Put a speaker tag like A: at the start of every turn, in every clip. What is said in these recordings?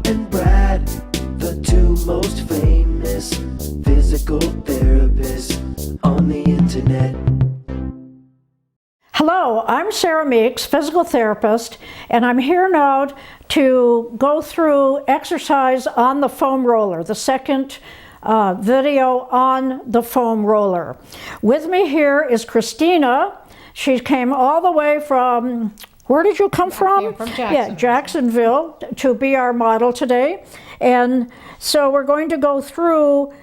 A: and Brad, the two most famous physical therapists on the internet.
B: Hello, I'm Sara Meeks, physical therapist, and I'm here now to go through exercise on the foam roller, the second video on the foam roller. With me here is Christina. She came all the way from, where did you come from?
C: From Jacksonville.
B: Yeah, Jacksonville, to be our model today. And so we're going to go through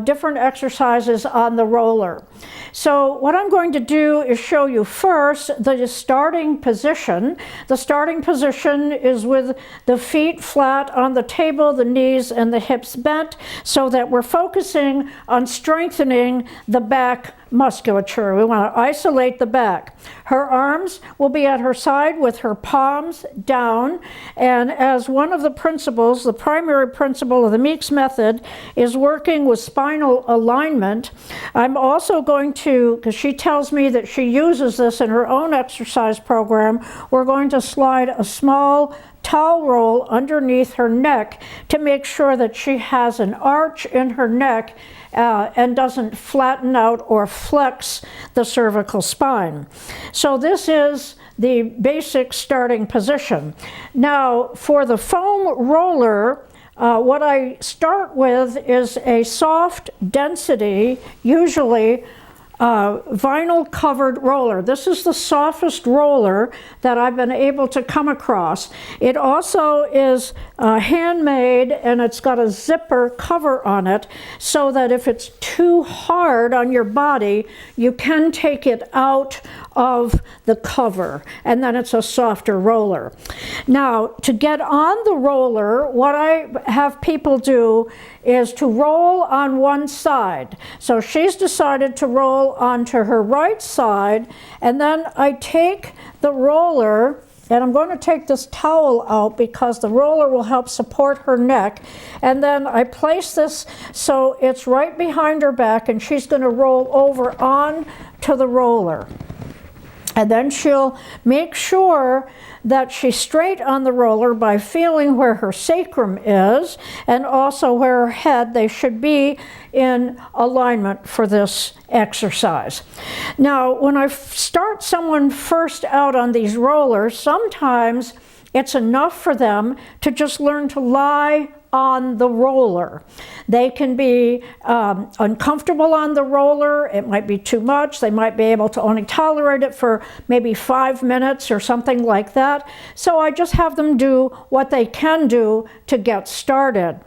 B: different exercises on the roller. So what I'm going to do is show you first the starting position. The starting position is with the feet flat on the table, the knees and the hips bent, so that we're focusing on strengthening the back musculature. We want to isolate the back. Her arms will be at her side with her palms down, and as one of the principles, the primary principle of the Meeks method is working with spinal alignment. I'm also going to, because she tells me that she uses this in her own exercise program, we're going to slide a small towel roll underneath her neck to make sure that she has an arch in her neck and doesn't flatten out or flex the cervical spine. So this is the basic starting position. Now for the foam roller, what I start with is a soft density, usually vinyl covered roller. This is the softest roller that I've been able to come across. It also is handmade, and it's got a zipper cover on it so that if it's too hard on your body, you can take it out of the cover, and then it's a softer roller. Now, to get on the roller, what I have people do is to roll on one side. So she's decided to roll onto her right side, and then I take the roller, and I'm going to take this towel out because the roller will help support her neck, and then I place this so it's right behind her back, and she's going to roll over on to the roller. And then she'll make sure that she's straight on the roller by feeling where her sacrum is and also where her head. They should be in alignment for this exercise. Now, when I start someone first out on these rollers, sometimes it's enough for them to just learn to lie on the roller. They can be uncomfortable on the roller. It might be too much. They might be able to only tolerate it for maybe 5 minutes or something like that. So I just have them do what they can do to get started.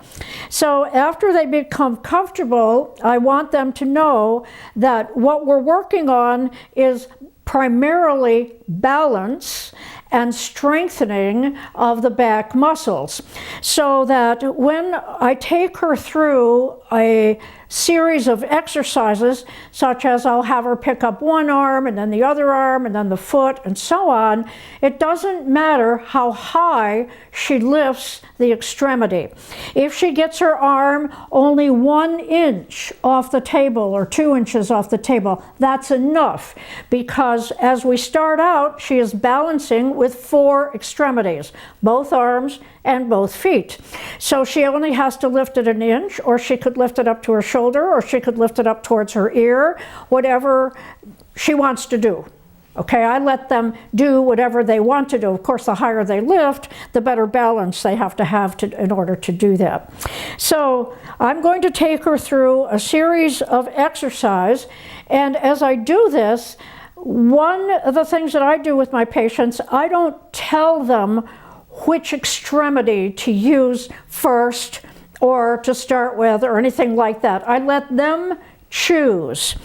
B: So after they become comfortable, I want them to know that what we're working on is primarily balance and strengthening of the back muscles, so that when I take her through a series of exercises, such as I'll have her pick up one arm and then the other arm and then the foot and so on, it doesn't matter how high she lifts the extremity. If she gets her arm only 1 inch off the table or 2 inches off the table, that's enough, because as we start out, she is balancing with 4 extremities, both arms and both feet. So she only has to lift it 1 inch, or she could lift it up to her shoulder, or she could lift it up towards her ear, whatever she wants to do. Okay, I let them do whatever they want to do. Of course, the higher they lift, the better balance they have to in order to do that. So I'm going to take her through a series of exercise, and as I do this, one of the things that I do with my patients, I don't tell them which extremity to use first or to start with or anything like that. I let them choose,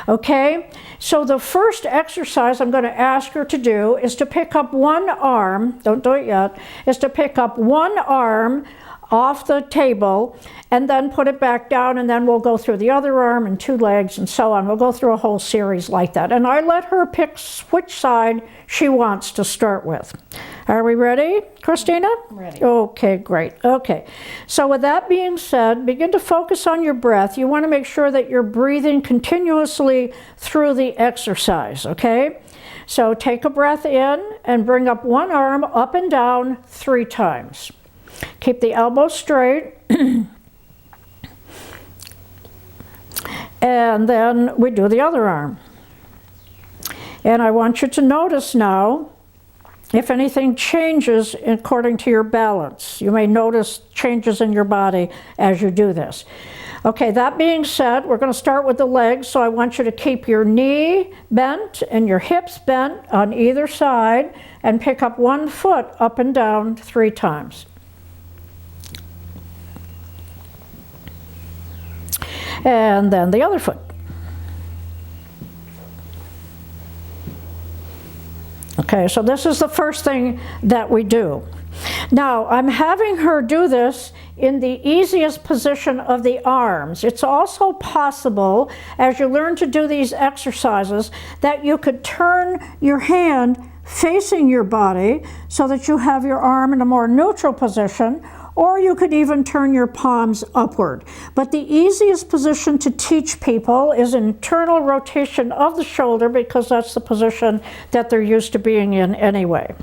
B: okay? So the first exercise I'm going to ask her to do is to pick up one arm, don't do it yet, is to pick up one arm off the table and then put it back down, and then we'll go through the other arm and 2 legs and so on. We'll go through a whole series like that. And I let her pick which side she wants to start with. Are we ready, Christina?
C: Ready.
B: Okay, great. Okay. So with that being said, begin to focus on your breath. You want to make sure that you're breathing continuously through the exercise, okay? So take a breath in and bring up one arm up and down 3 times. Keep the elbow straight. And then we do the other arm. And I want you to notice now if anything changes according to your balance. You may notice changes in your body as you do this. Okay, that being said, we're going to start with the legs, so I want you to keep your knee bent and your hips bent on either side and pick up one foot up and down 3 times. And then the other foot. Okay, so this is the first thing that we do. Now, I'm having her do this in the easiest position of the arms. It's also possible, as you learn to do these exercises, that you could turn your hand facing your body so that you have your arm in a more neutral position, or you could even turn your palms upward. But the easiest position to teach people is internal rotation of the shoulder, because that's the position that they're used to being in anyway.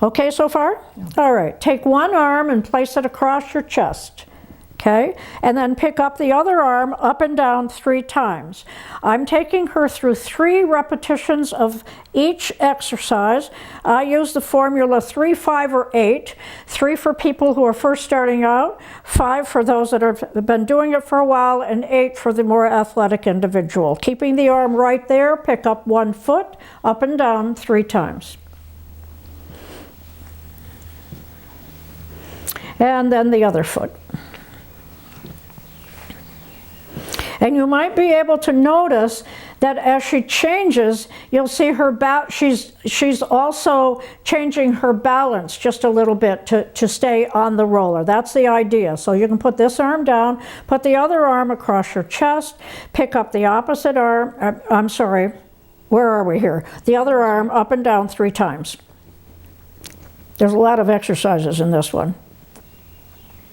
B: Okay so far? Yeah. All right, take one arm and place it across your chest. Okay, and then pick up the other arm up and down 3 times. I'm taking her through 3 repetitions of each exercise. I use the formula 3, 5, or 8. 3 for people who are first starting out, 5 for those that have been doing it for a while, and 8 for the more athletic individual. Keeping the arm right there, pick up 1 foot, up and down 3 times. And then the other foot. And you might be able to notice that as she changes, you'll see her she's also changing her balance just a little bit to stay on the roller. That's the idea. So you can put this arm down, put the other arm across your chest, pick up the opposite arm, I'm sorry, where are we here? The other arm up and down 3 times. There's a lot of exercises in this one.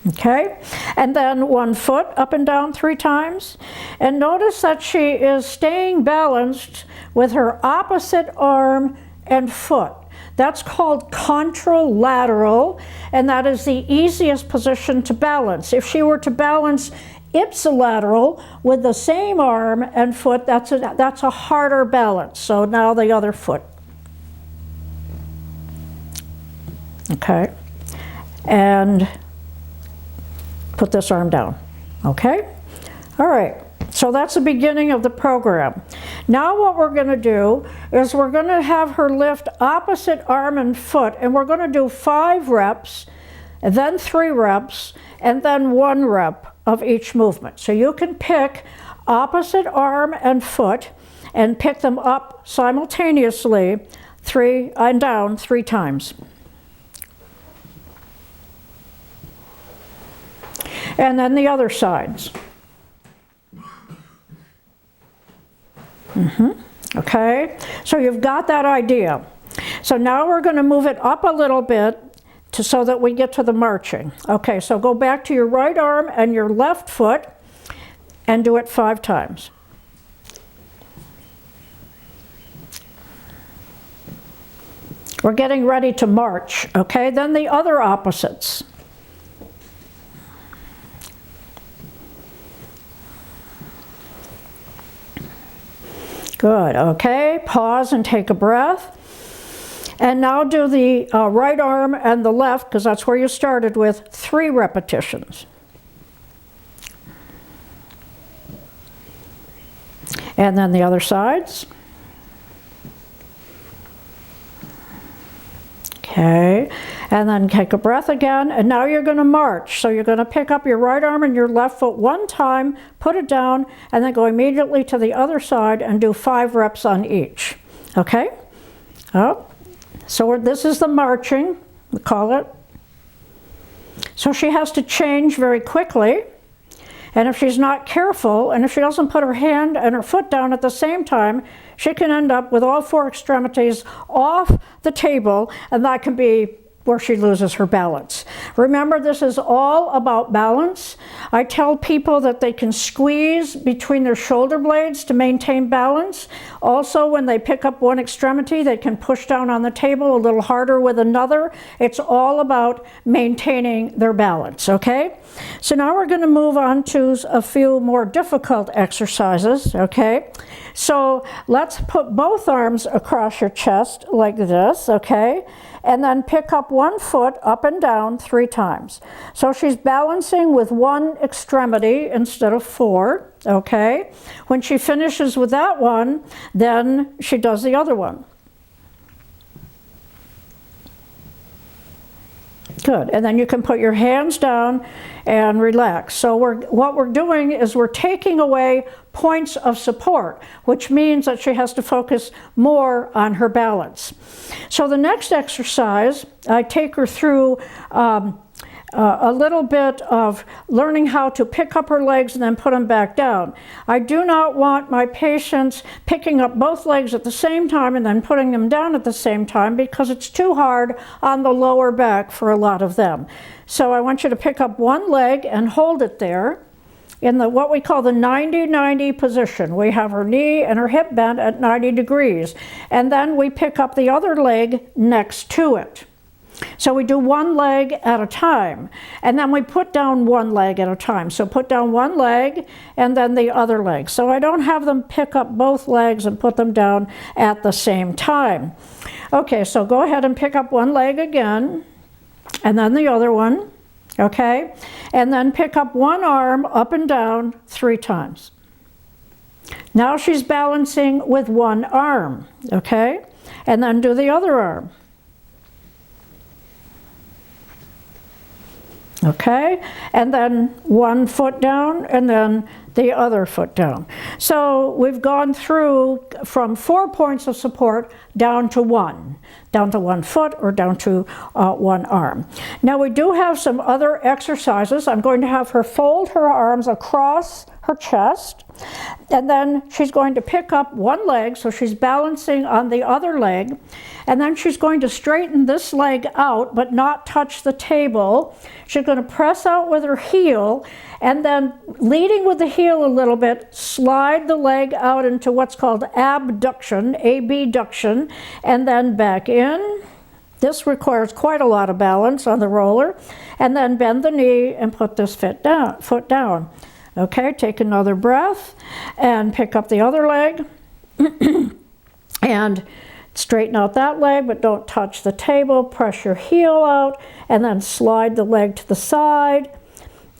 B: Okay, and then 1 foot up and down 3 times. And notice that she is staying balanced with her opposite arm and foot. That's called contralateral, and that is the easiest position to balance. If she were to balance ipsilateral with the same arm and foot, that's a harder balance. So now the other foot. Okay, and put this arm down. Okay? All right. So that's the beginning of the program. Now what we're going to do is we're going to have her lift opposite arm and foot, and we're going to do 5 reps, and then 3 reps, and then 1 rep of each movement. So you can pick opposite arm and foot and pick them up simultaneously 3 and down 3 times. And then the other sides. Okay, so you've got that idea. So now we're going to move it up a little bit so that we get to the marching. Okay, so go back to your right arm and your left foot and do it 5 times. We're getting ready to march, okay? Then the other opposites. Good, okay, pause and take a breath. And now do the right arm and the left, because that's where you started with, 3 repetitions. And then the other sides. Okay, and then take a breath again, and now you're going to march. So you're going to pick up your right arm and your left foot 1 time, put it down, and then go immediately to the other side and do 5 reps on each. Okay? Oh, so this is the marching, we call it. So she has to change very quickly, and if she's not careful, and if she doesn't put her hand and her foot down at the same time, she can end up with all 4 extremities off the table, and that can be where she loses her balance. Remember, this is all about balance. I tell people that they can squeeze between their shoulder blades to maintain balance. Also, when they pick up one extremity, they can push down on the table a little harder with another. It's all about maintaining their balance, okay? So now we're going to move on to a few more difficult exercises, okay? So let's put both arms across your chest like this, okay? And then pick up one foot up and down 3 times. So she's balancing with one extremity instead of 4, okay? When she finishes with that one, then she does the other one. Good, and then you can put your hands down and relax. So what we're doing is we're taking away points of support, which means that she has to focus more on her balance. So the next exercise, I take her through a little bit of learning how to pick up her legs and then put them back down. I do not want my patients picking up both legs at the same time and then putting them down at the same time, because it's too hard on the lower back for a lot of them. So I want you to pick up one leg and hold it there in the what we call the 90-90 position. We have her knee and her hip bent at 90 degrees, and then we pick up the other leg next to it. So we do one leg at a time, and then we put down one leg at a time. So put down one leg and then the other leg. So I don't have them pick up both legs and put them down at the same time. Okay, so go ahead and pick up one leg again, and then the other one, okay? And then pick up one arm up and down 3 times. Now she's balancing with one arm, okay? And then do the other arm. Okay, and then one foot down and then the other foot down. So we've gone through from 4 points of support down to one foot or down to one arm. Now we do have some other exercises. I'm going to have her fold her arms across her chest, and then she's going to pick up one leg, so she's balancing on the other leg, and then she's going to straighten this leg out but not touch the table. She's going to press out with her heel, and then leading with the heel a little bit, slide the leg out into what's called abduction, abduction, and then back in. This requires quite a lot of balance on the roller, and then bend the knee and put this foot down. Okay, take another breath and pick up the other leg and straighten out that leg, but don't touch the table. Press your heel out and then slide the leg to the side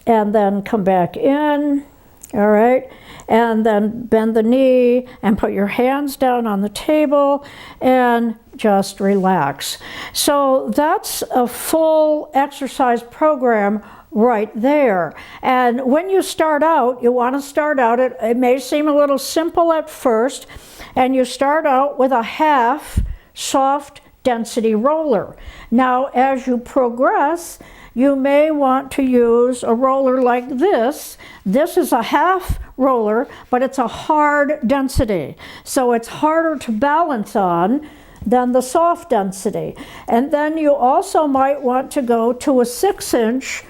B: and then come back in. All right, and then bend the knee and put your hands down on the table and just relax. So that's a full exercise program right there. And when you start out, you want to start out, it may seem a little simple at first, and you start out with a half soft density roller. Now, as you progress, you may want to use a roller like this. This is a half roller, but it's a hard density. So it's harder to balance on than the soft density. And then you also might want to go to a 6-inch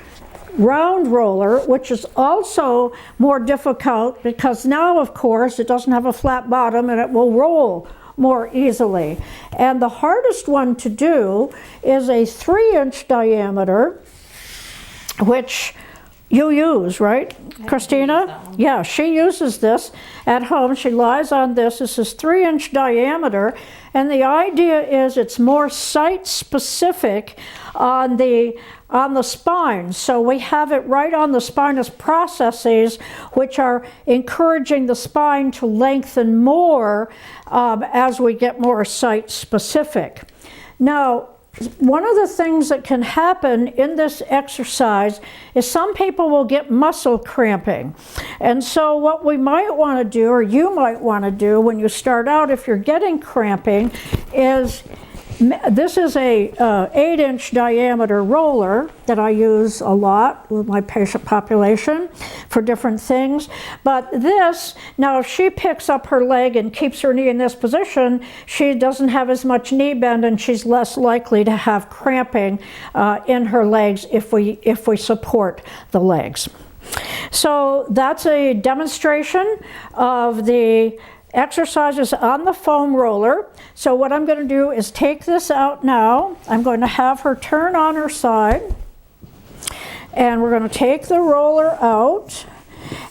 B: round roller, which is also more difficult because now, of course, it doesn't have a flat bottom and it will roll more easily. And the hardest one to do is a 3-inch diameter, which you use, right, Christina? Yeah, she uses this at home. She lies on this. This is 3-inch diameter, and the idea is it's more site-specific on the spine. So we have it right on the spinous processes, which are encouraging the spine to lengthen more as we get more site-specific. Now, one of the things that can happen in this exercise is some people will get muscle cramping. And so what we might want to do, or you might want to do when you start out, if you're getting cramping, is this is a 8-inch diameter roller that I use a lot with my patient population for different things. But this, now if she picks up her leg and keeps her knee in this position, she doesn't have as much knee bend and she's less likely to have cramping in her legs if we support the legs. So that's a demonstration of the exercises on the foam roller. So what I'm going to do is take this out now. I'm going to have her turn on her side. And we're going to take the roller out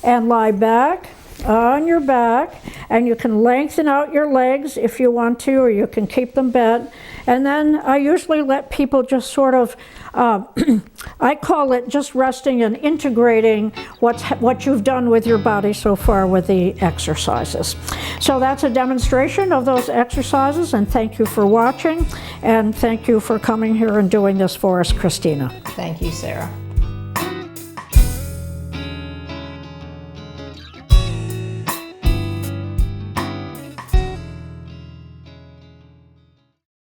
B: and lie back on your back, and you can lengthen out your legs if you want to, or you can keep them bent. And then I usually let people just sort of, I call it just resting and integrating what you've done with your body so far with the exercises. So that's a demonstration of those exercises, and thank you for watching, and thank you for coming here and doing this for us, Christina.
C: Thank you, Sarah.